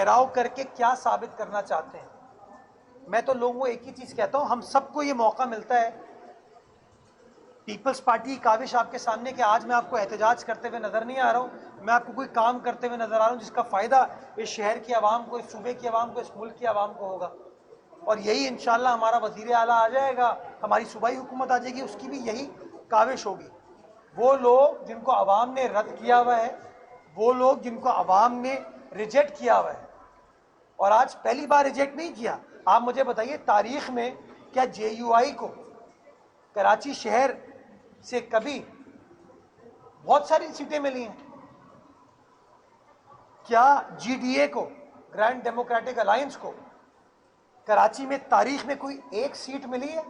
ठहराव करके क्या साबित करना चाहते हैं। मैं तो लोगों को एक ही चीज कहता हूं, हम सबको ये मौका मिलता है। पीपल्स पार्टी की काविश आपके सामने कि आज मैं आपको एहतजाज करते हुए नजर नहीं आ रहा हूं, मैं आपको कोई काम करते हुए नजर आ रहा हूं जिसका फायदा इस शहर की आवाम को, इस सूबे की आवाम को, इस मुल्क की आवाम को होगा। और यही इंशाल्लाह हमारा वजीर आला आ जाएगा, हमारी सूबाई हुकूमत आ जाएगी, उसकी भी यही काविश होगी। वो लोग जिनको आवाम ने रद्द किया हुआ है, वो लोग जिनको आवाम ने रिजेक्ट किया हुआ है, और आज पहली बार रिजेक्ट नहीं किया। आप मुझे बताइए, तारीख में क्या JUI को कराची शहर से कभी बहुत सारी सीटें मिली हैं? क्या GDA को, ग्रैंड डेमोक्रेटिक अलायंस को, कराची में तारीख में कोई एक सीट मिली है?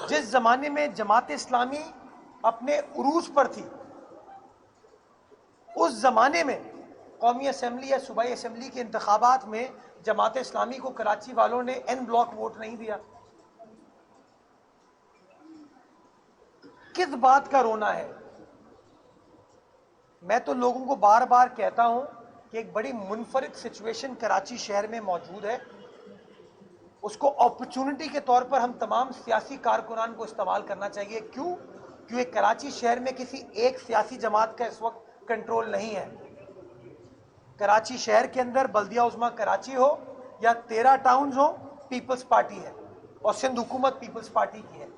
जिस जमाने में जमात इस्लामी अपने उरूज पर थी, उस जमाने में कौमी असेंबली या सूबाई असेंबली के इंतखाबात में जमात इस्लामी को कराची वालों ने N ब्लॉक वोट नहीं दिया। किस बात का रोना है? मैं तो लोगों को बार बार कहता हूं कि एक बड़ी मुनफरिद सिचुएशन कराची शहर में मौजूद है, उसको अपॉर्चुनिटी के तौर पर हम तमाम सियासी कारकुनान को इस्तेमाल करना चाहिए। क्यों? क्योंकि कराची शहर में किसी एक सियासी जमात का इस वक्त कंट्रोल नहीं है। कराची शहर के अंदर बल्दिया उज़्मा कराची हो या 13 टाउन्स हो, पीपल्स पार्टी है, और सिंध हुकूमत पीपल्स पार्टी की है।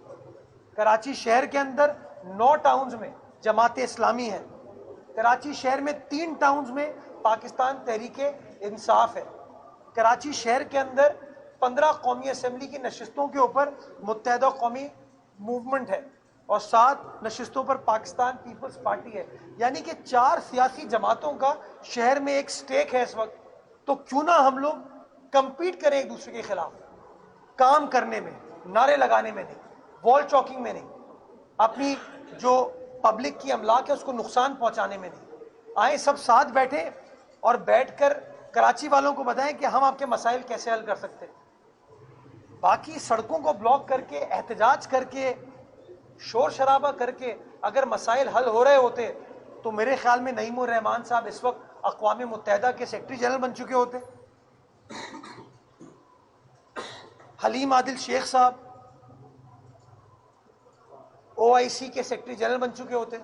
कराची शहर के अंदर 9 टाउन्स में जमात इस्लामी है। कराची शहर में 3 टाउन्स में पाकिस्तान तहरीके इंसाफ है। कराची शहर के अंदर 15 कौमी असेंबली की नशिस्तों के ऊपर मुत्तहदा कौमी मूवमेंट है, और 7 नशिस्तों पर पाकिस्तान पीपल्स पार्टी है। यानी कि 4 सियासी जमातों का शहर में एक स्टेक है इस वक्त। तो क्यों ना हम लोग कंपीट करें एक दूसरे के खिलाफ, काम करने में, नारे लगाने में नहीं, वॉल चौकिंग में नहीं, अपनी जो पब्लिक की अमलाक है उसको नुकसान पहुंचाने में नहीं। आए सब साथ बैठे और बैठकर कराची वालों को बताएं कि हम आपके मसाइल कैसे हल कर सकते हैं। बाकी सड़कों को ब्लॉक करके, एहतजाज करके, शोर शराबा करके अगर मसाइल हल हो रहे होते तो मेरे ख्याल में नईमुर रहमान साहब इस वक्त अक़वाम मुत्तहदा के सेक्रेटरी जनरल बन चुके होते, हलीम आदिल शेख साहब OIC के सेक्रेटरी जनरल बन चुके होते,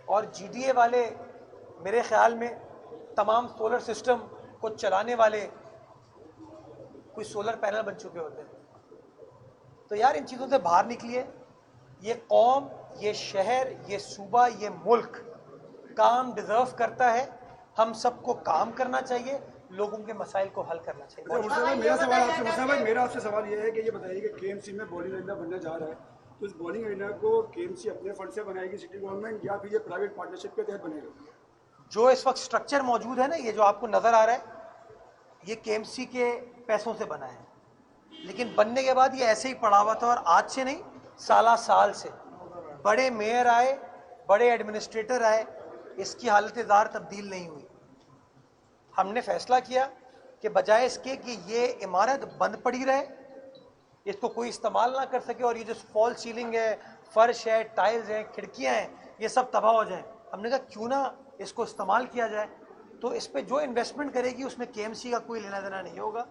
और GDA वाले मेरे ख्याल में तमाम सोलर सिस्टम को चलाने वाले कोई सोलर पैनल बन चुके होते। तो यार इन चीज़ों से बाहर निकलिए। ये कौम, ये शहर, ये सूबा, ये मुल्क काम डिजर्व करता है। हम सबको काम करना चाहिए, लोगों के मसाइल को हल करना चाहिए। मेरा आपसे सवाल ये है कि ये बताइए कि KMC में बॉलिंग एरिना बनने जा रहा है, तो इस बॉलिंग एरिना को KMC अपने फंड से बनाएगी सिटी गवर्नमेंट, या फिर ये प्राइवेट पार्टनरशिप के तहत बनेगा? जो इस वक्त स्ट्रक्चर मौजूद है ना, ये जो आपको नजर आ रहा है, ये KMC के पैसों से बना है, लेकिन बनने के बाद ये ऐसे ही पड़ा हुआ था। और आज से नहीं, साल से बड़े मेयर आए, बड़े एडमिनिस्ट्रेटर आए, इसकी हालत ज़ार तब्दील नहीं हुई। हमने फैसला किया कि बजाय इसके कि ये इमारत बंद पड़ी रहे, इसको कोई इस्तेमाल ना कर सके, और ये जो फॉल सीलिंग है, फर्श है, टाइल्स हैं, खिड़कियां हैं, ये सब तबाह हो जाए, हमने कहा क्यों ना इसको इस्तेमाल किया जाए। तो इस पर जो इन्वेस्टमेंट करेगी उसमें KMC का कोई लेना देना नहीं होगा,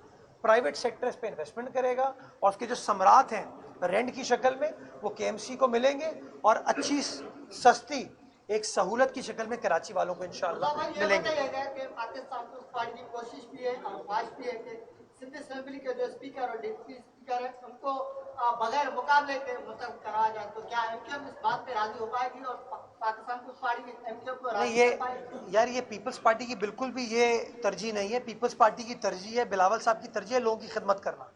प्राइवेट सेक्टर इस पर इन्वेस्टमेंट करेगा, और उसके जो समरात हैं रेंट की शक्ल में वो KMC को मिलेंगे, और अच्छी सस्ती एक सहूलत की शक्ल में कराची वालों को इंशाअल्लाह मिलेंगे। पाकिस्तान को पार्टी की कोशिश भी है और ख्वाहिश भी है कि सिंध असेंबली के जो स्पीकर और डिप्टी स्पीकर है उनको बगैर मुकाबले के मतलब कराया जाए, तो क्या MKM इस बात पे राजी हो पाएगी और पाकिस्तान को पार्टी MKM को राजी ये कर पाएगी? यार ये पीपल्स पार्टी की बिल्कुल भी ये तरजीह नहीं है। पीपल्स पार्टी की तरजीह है, बिलावल साहब की तरजीह है लोगों की खिदमत करना।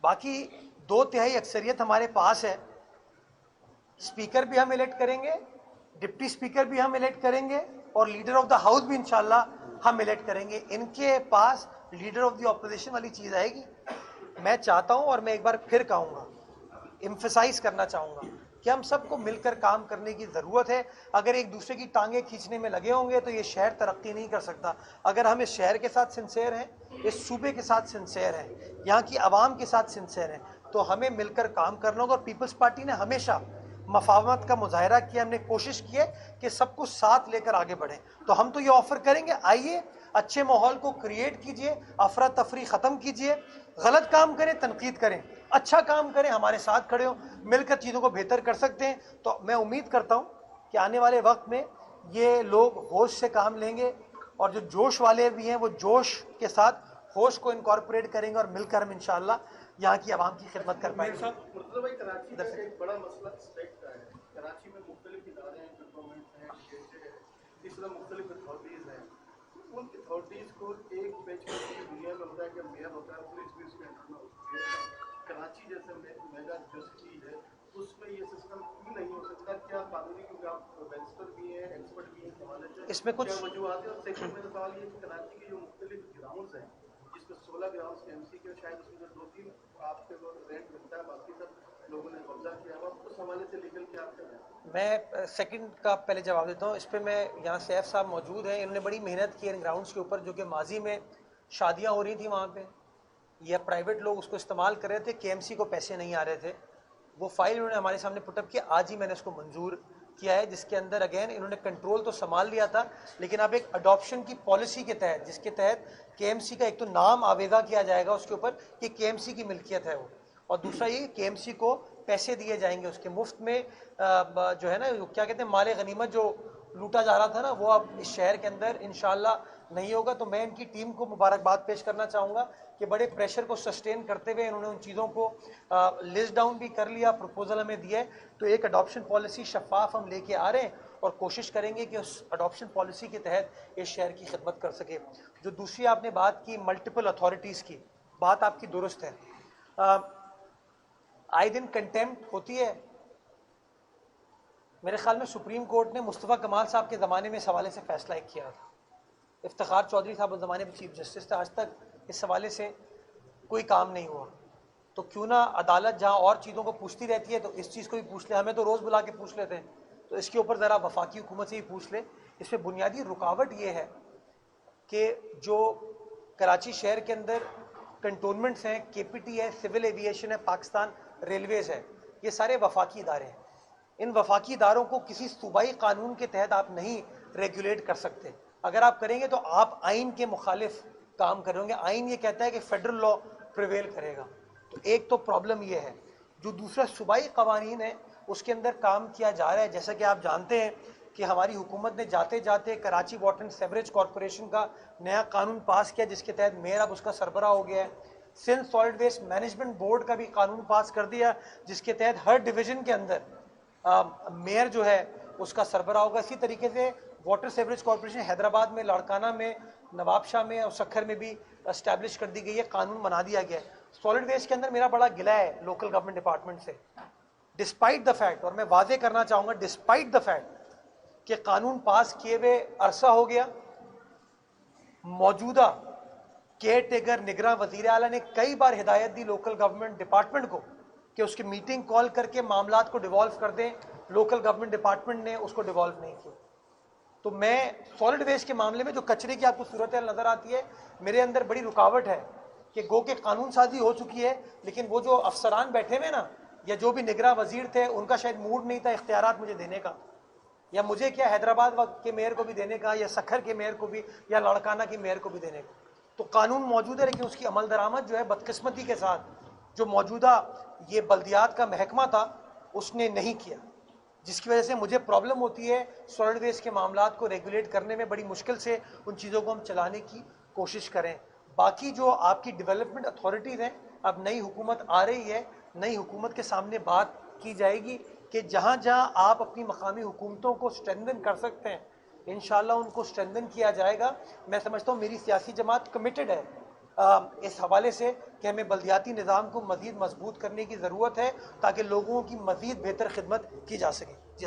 बाकी 2/3 अक्सरियत हमारे पास है, स्पीकर भी हम इलेक्ट करेंगे, डिप्टी स्पीकर भी हम इलेक्ट करेंगे, और लीडर ऑफ द हाउस भी इंशाल्लाह हम इलेक्ट करेंगे। इनके पास लीडर ऑफ द ऑपोजिशन वाली चीज़ आएगी। मैं चाहता हूं, और मैं एक बार फिर कहूँगा, एम्फसाइज करना चाहूँगा कि हम सबको मिलकर काम करने की ज़रूरत है। अगर एक दूसरे की टांगें खींचने में लगे होंगे तो ये शहर तरक्की नहीं कर सकता। अगर हम इस शहर के साथ सिंसेयर हैं, इस सूबे के साथ सिंसेयर हैं, यहाँ की आवाम के साथ सिंसेयर हैं, तो हमें मिलकर काम करना होगा। और पीपल्स पार्टी ने हमेशा मफावमत का मुजाहरा किया, हमने कोशिश की है कि सबको साथ लेकर आगे बढ़ें। तो हम तो ये ऑफर करेंगे, आइए अच्छे माहौल को क्रिएट कीजिए, अफरा तफरी ख़त्म कीजिए, गलत काम करें तनकीद करें, अच्छा काम करें हमारे साथ खड़े हो, मिलकर चीज़ों को बेहतर कर सकते हैं। तो मैं उम्मीद करता हूँ कि आने वाले वक्त में ये लोग होश से काम लेंगे और जो जोश वाले भी हैं वो जोश के साथ होश को इनकॉर्पोरेट करेंगे और मिलकर हम इंशाअल्लाह यहाँ की आवाम की खिदमत कर पाएंगे। मुर्तज़ा भाई, कराची का एक बड़ा मसला स्टेट का है। कराची में मुख्तलिफ इदारे हैं, गवर्नमेंट हैं, इस तरह मुख्तलिफ अथॉरिटीज़ हैं। उन अथॉरिटीज़ को एक बेंच की दुनिया में होता है कि मेयर होता है, पुलिस भी उसके अंडर में होती है। कराची जैसे मेगा जो सिटी है उसमें ये सिस्टम क्यों नहीं हो सकता? क्या कानूनी, क्योंकि आप बैरिस्टर भी हैं, एक्सपर्ट भी हैं, हवाले से इसमें कुछ वजूहत है? और सेकंड मेरा सवाल ये कि कराची के जो मुख्तलिफ ग्राउंड्स हैं, जिसमें 16 ग्राउंड्स एमसी के, शायद उसमें से 2-3 आपके रेंट मिलता है, बाकी सब लोगों ने कब्जा किया हुआ, उस हवाले से लीगल क्या आपका है? मैं सेकंड का पहले जवाब देता हूँ। इस पर मैं यहाँ सैफ साहब मौजूद हैं, इन्होंने बड़ी मेहनत की इन ग्राउंड्स के ऊपर, जो कि माजी में शादियाँ हो रही थी वहाँ पे या प्राइवेट लोग उसको इस्तेमाल कर रहे थे, केएमसी को पैसे नहीं आ रहे थे। वो फाइल उन्होंने हमारे सामने पुटअप किया, आज ही मैंने उसको मंजूर किया है, जिसके अंदर अगेन इन्होंने कंट्रोल तो संभाल लिया था, लेकिन अब एक अडॉप्शन की पॉलिसी के तहत, जिसके तहत केएमसी का एक तो नाम आवेदा किया जाएगा उसके ऊपर कि केएमसी की मिल्कियत है वो, और दूसरा ये केएमसी को पैसे दिए जाएंगे उसके मुफ्त में। जो है ना, क्या कहते हैं, माले गनीमत जो लूटा जा रहा था ना, वो अब इस शहर के अंदर इंशाल्लाह नहीं होगा। तो मैं इनकी टीम को मुबारकबाद पेश करना चाहूँगा कि बड़े प्रेशर को सस्टेन करते हुए इन्होंने उन चीज़ों को लिस्ट डाउन भी कर लिया, प्रपोजल हमें दिया है। तो एक अडॉप्शन पॉलिसी शफाफ हम लेके आ रहे हैं और कोशिश करेंगे कि उस अडॉप्शन पॉलिसी के तहत इस शहर की खिदमत कर सके। जो दूसरी आपने बात की मल्टीपल अथॉरिटीज़ की, बात आपकी दुरुस्त है। आए दिन कंटेम्प्ट होती है। मेरे ख्याल में सुप्रीम कोर्ट ने मुस्तफ़ा कमाल साहब के ज़माने में इस हवाले से फ़ैसला एक किया था। इफ्तिखार चौधरी साहब उस ज़माने में चीफ जस्टिस थे, आज तक इस हवाले से कोई काम नहीं हुआ। तो क्यों ना अदालत जहाँ और चीज़ों को पूछती रहती है तो इस चीज़ को भी पूछ ले, हमें तो रोज़ बुला के पूछ लेते हैं, तो इसके ऊपर ज़रा वफाकी हुकूमत से ही पूछ ले। इसमें बुनियादी रुकावट ये है कि जो कराची शहर के अंदर कंटोनमेंट्स हैं, केपीटी है, सिविल एविएशन है, पाकिस्तान रेलवेज़ है, ये सारे वफाकी इदारे हैं। इन वफाकी इदारों को किसी सूबाई कानून के तहत आप नहीं रेगुलेट कर सकते। अगर आप करेंगे तो आप आइन के मुखालिफ काम करेंगे। आइन ये कहता है कि फेडरल लॉ प्रिवेल करेगा। तो एक तो प्रॉब्लम ये है। जो दूसरा सूबाई कवानीन है उसके अंदर काम किया जा रहा है। जैसा कि आप जानते हैं कि हमारी हुकूमत ने जाते जाते Karachi water and sewerage corporation का नया कानून पास किया, जिसके तहत मेयर अब उसका सरबराह हो गया है। Sindh solid waste management board का भी कानून पास कर दिया, जिसके तहत हर डिवीजन के अंदर मेयर जो है उसका सरबराह होगा। इसी तरीके से वाटर सेवरेज कॉरपोरेशन हैदराबाद में, लाड़काना में, नवाबशाह में और सखर में भी इस्टेब्लिश कर दी गई है, कानून बना दिया गया है। सॉलिड वेस्ट के अंदर मेरा बड़ा गिला है लोकल गवर्नमेंट डिपार्टमेंट से, डिस्पाइट द फैक्ट, और मैं वादे करना चाहूँगा डिस्पाइट द फैक्ट कि कानून पास किए हुए अरसा हो गया, मौजूदा केयर टेकर निगरान वज़ीर आला ने कई बार हिदायत दी लोकल गवर्नमेंट डिपार्टमेंट को कि उसकी मीटिंग कॉल करके मामलात को डिवॉल्व कर दें। लोकल गवर्नमेंट डिपार्टमेंट ने उसको डिवॉल्व नहीं किया। तो मैं सॉलिड वेस्ट के मामले में जो कचरे की आपको सूरत नज़र आती है, मेरे अंदर बड़ी रुकावट है कि गो के कानून साजी हो चुकी है, लेकिन वो जो अफसरान बैठे हुए ना, या जो भी निगरान वजीर थे, उनका शायद मूड नहीं था इख्तियारात मुझे देने का, या मुझे क्या हैदराबाद के मेयर को भी देने का, या सखर के मेयर को भी, या लाड़काना के मेयर को भी देने का। तो कानून मौजूद है, लेकिन उसकी अमल दरामद जो है बदकिस्मती के साथ जो मौजूदा ये बल्दियात का महकमा था उसने नहीं किया, जिसकी वजह से मुझे प्रॉब्लम होती है सॉलिड वेस्ट के मामलात को रेगुलेट करने में। बड़ी मुश्किल से उन चीज़ों को हम चलाने की कोशिश करें। बाकी जो आपकी डेवलपमेंट अथॉरिटीज़ हैं, अब नई हुकूमत आ रही है, नई हुकूमत के सामने बात की जाएगी कि जहाँ जहाँ आप अपनी मकामी हुकूमतों को स्ट्रेंथन कर सकते हैं, इंशाल्लाह उनको स्ट्रेंथन किया जाएगा। मैं समझता हूँ मेरी सियासी जमात कमिटेड है इस हवाले से कि हमें बल्दियाती निज़ाम को मज़ीद मजबूत करने की ज़रूरत है ताकि लोगों की मज़ीद बेहतर खिदमत की जा सके। जी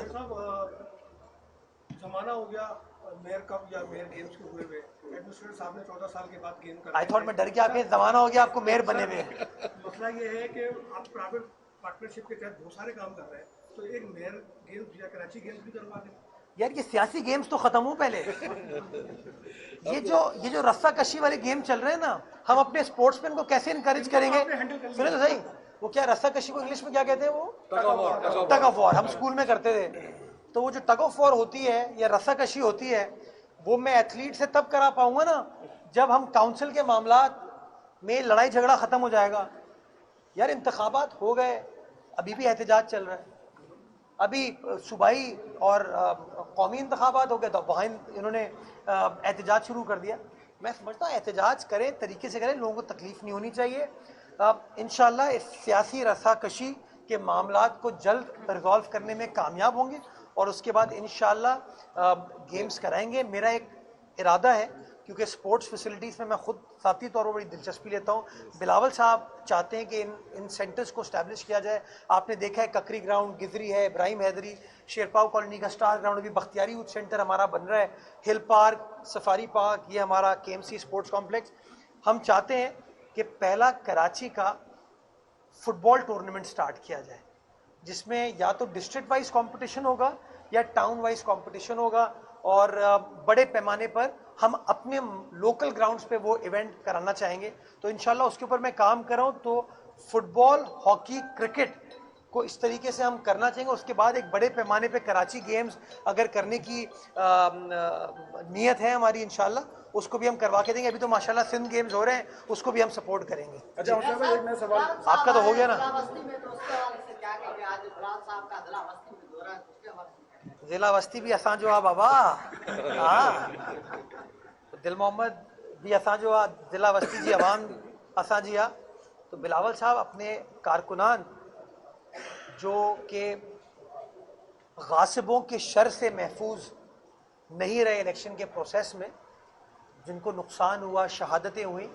ज़माना हो गया मेयर कप या मेयर गेम्स के हुए हुए, एडमिनिस्ट्रेटर साहब ने 14 साल के बाद गेम कर, आई थॉट मैं डर गया आपके ज़माना हो गया आपको मेयर बने हुए। मसला ये है कि आप प्राइवेट पार्टनरशिप के तहत बहुत सारे काम कर रहे हैं, तो एक मेयर गेम्स या कराची गेम्स भी करवा दें। यार ये सियासी गेम्स तो खत्म हो पहले। ये जो रस्सा कशी वाले गेम चल रहे हैं ना, हम अपने स्पोर्ट्समैन को कैसे इनकरेज करेंगे? सुने तो सही, वो क्या रस्साकशी को इंग्लिश में क्या कहते हैं, वो टग ऑफ वॉर, हम स्कूल में करते थे। तो वो जो टग ऑफ वॉर होती है या रस्साकशी होती है, वो मैं एथलीट से तब करा पाऊंगा ना जब हम काउंसिल के मामलात में लड़ाई झगड़ा खत्म हो जाएगा। यार इंतखाबात हो गए, अभी भी एहतजाज चल रहा है। अभी सूबाई और कौमी इंतखाबात हो गए तो वहाँ इन्होंने एहतजाज शुरू कर दिया। मैं समझता हूँ एहतजाज करें, तरीके से करें, लोगों को तकलीफ नहीं होनी चाहिए। इंशाल्लाह इस सियासी रसाकशी के मामलात को जल्द रिजॉल्व करने में कामयाब होंगे और उसके बाद इंशाल्लाह गेम्स कराएंगे। मेरा एक इरादा है, क्योंकि स्पोर्ट्स फैसिलिटीज़ में मैं खुद साथी तौर पर बड़ी दिलचस्पी लेता हूँ। बिलावल साहब चाहते हैं कि इन सेंटर्स को स्टैब्लिश किया जाए। आपने देखा है ककरी ग्राउंड, गिजरी है, इब्राहिम हैदरी, शेरपाव कॉलोनी का स्टार ग्राउंड, अभी बख्तियारी यूथ सेंटर हमारा बन रहा है, हिल पार्क, सफारी पार्क, ये हमारा KMC स्पोर्ट्स कॉम्प्लेक्स। हम चाहते हैं कि पहला कराची का फुटबॉल टूर्नामेंट स्टार्ट किया जाए, जिसमें या तो डिस्ट्रिक्ट वाइज कंपटीशन होगा या टाउन वाइज कंपटीशन होगा, और बड़े पैमाने पर हम अपने लोकल ग्राउंड्स पे वो इवेंट कराना चाहेंगे। तो इंशाल्लाह उसके ऊपर मैं काम कर रहा हूँ। तो फुटबॉल, हॉकी, क्रिकेट को इस तरीके से हम करना चाहेंगे। उसके बाद एक बड़े पैमाने पे कराची गेम्स अगर करने की नीयत है हमारी, इंशाल्लाह उसको भी हम करवा के देंगे। अभी तो माशाल्लाह सिंध गेम्स हो रहे हैं, उसको भी हम सपोर्ट करेंगे। अच्छा मतलब एक नया सवाल आपका तो हो गया ना। जिला वस्ती भी असां जो आ बाबा, हाँ दिल मोहम्मद भी असां जो आ, जिला वस्ती जी अवाम असां जी आ। तो बिलावल साहब अपने कारकुनान जो कि गासिबों के शर से महफूज नहीं रहे इलेक्शन के प्रोसेस में, जिनको नुकसान हुआ, शहादतें हुई,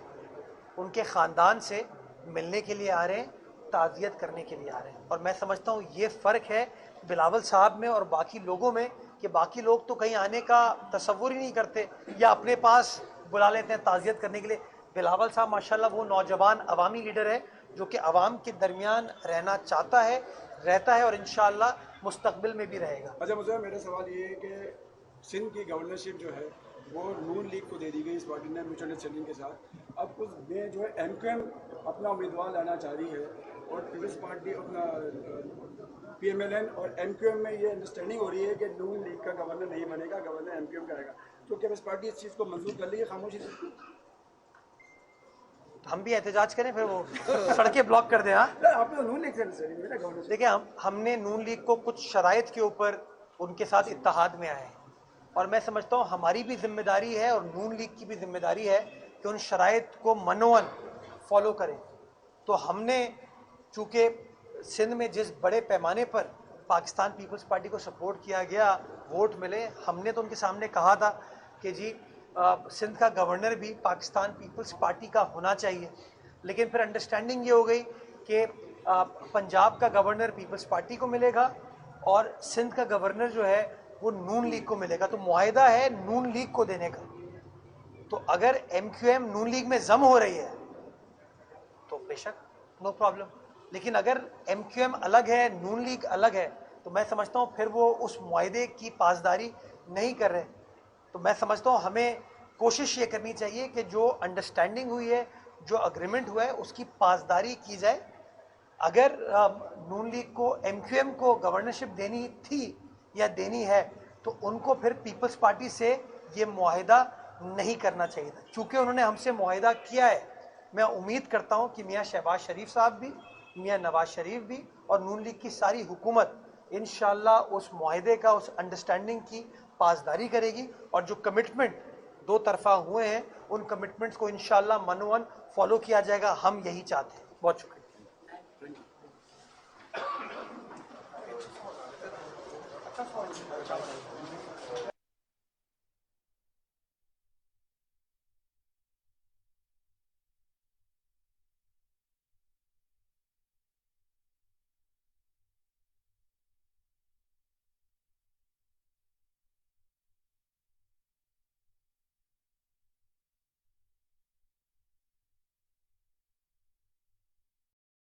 उनके ख़ानदान से मिलने के लिए आ रहे हैं, ताज़ियत करने के लिए आ रहे हैं। और मैं समझता हूँ ये फ़र्क है बिलावल साहब में और बाकी लोगों में, कि बाकी लोग तो कहीं आने का तसव्वुर ही नहीं करते या अपने पास बुला लेते हैं ताज़ियत करने के लिए। बिलावल साहब माशाल्लाह वो नौजवान अवामी लीडर है जो कि अवाम के दरमियान रहना चाहता है, रहता है और इंशाअल्लाह मुस्तकबिल में भी रहेगा। अच्छा मुझे मेरा सवाल ये है कि सिंध की गवर्नरशिप जो है वो नून लीग को दे दी गई इस पार्टी ने म्यूचुअल अंडरस्टैंडिंग के साथ। अब उसमें जो है MQM अपना उम्मीदवार लाना चाह रही है और पीपल्स पार्टी अपना PMLN, और MQM में ये अंडरस्टैंडिंग हो रही है कि नून लीग का गवर्नर नहीं बनेगा, गवर्नर MQM का आएगा। तो क्या इस पार्टी इस चीज़ को मंजूर कर ली है खामोशी से? हम भी एहतजाज करें, फिर वो सड़कें ब्लॉक कर दें। हाँ आपने नून लीग से मेरा गवर्नर देखिए, हमने नून लीग को कुछ शराइत के ऊपर उनके साथ इत्तेहाद में आए हैं, और मैं समझता हूँ हमारी भी जिम्मेदारी है और नून लीग की भी जिम्मेदारी है कि उन शराइत को मनोवन फॉलो करें। तो हमने चूँकि सिंध में जिस बड़े पैमाने पर पाकिस्तान पीपल्स पार्टी को सपोर्ट किया गया, वोट मिले, हमने तो उनके सामने कहा था कि जी सिंध का गवर्नर भी पाकिस्तान पीपल्स पार्टी का होना चाहिए। लेकिन फिर अंडरस्टैंडिंग ये हो गई कि पंजाब का गवर्नर पीपल्स पार्टी को मिलेगा और सिंध का गवर्नर जो है वो नून लीग को मिलेगा। तो मुआहिदा है नून लीग को देने का। तो अगर MQM नून लीग में जम हो रही है तो बेशक नो प्रॉब्लम, लेकिन अगर MQM अलग है, नून लीग अलग है, तो मैं समझता हूँ फिर वो उस मुआहिदे की पासदारी नहीं कर रहे। तो मैं समझता हूँ हमें कोशिश ये करनी चाहिए कि जो अंडरस्टैंडिंग हुई है, जो अग्रीमेंट हुआ है, उसकी पासदारी की जाए। अगर नून लीग को MQM को गवर्नरशिप देनी थी या देनी है तो उनको फिर पीपल्स पार्टी से ये मुआहिदा नहीं करना चाहिए था। चूँकि उन्होंने हमसे मुआहिदा किया है, मैं उम्मीद करता हूँ कि मियाँ शहबाज शरीफ साहब भी, मियाँ नवाज शरीफ भी और नून लीग की सारी हुकूमत इंशाअल्लाह उस मुआहिदे का, उस अंडरस्टैंडिंग की पासदारी करेगी। और जो कमिटमेंट दो तरफा हुए हैं उन कमिटमेंट्स को इंशाअल्लाह मनोवन फॉलो किया जाएगा। हम यही चाहते हैं। बहुत शुक्रिया।